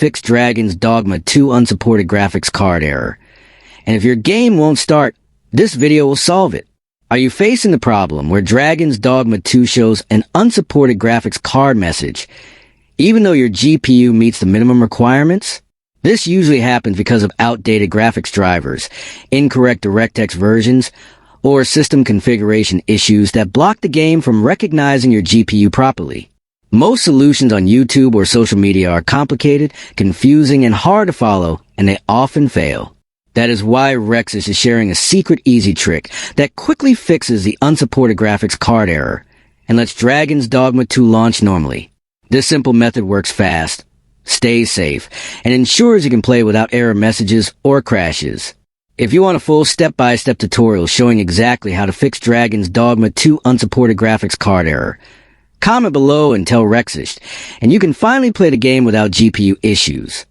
fix Dragon's Dogma 2 unsupported graphics card error. And if your game won't start, this video will solve it. Are you facing the problem where Dragon's Dogma 2 shows an unsupported graphics card message, even though your GPU meets the minimum requirements? This usually happens because of outdated graphics drivers, incorrect DirectX versions, or system configuration issues that block the game from recognizing your GPU properly. Most solutions on YouTube or social media are complicated, confusing, and hard to follow, and they often fail. That is why Rexus is sharing a secret easy trick that quickly fixes the unsupported graphics card error and lets Dragon's Dogma 2 launch normally. This simple method works fast, stays safe, and ensures you can play without error messages or crashes. If you want a full step-by-step tutorial showing exactly how to fix Dragon's Dogma 2 unsupported graphics card error, comment below and tell Rexus, and you can finally play the game without GPU issues.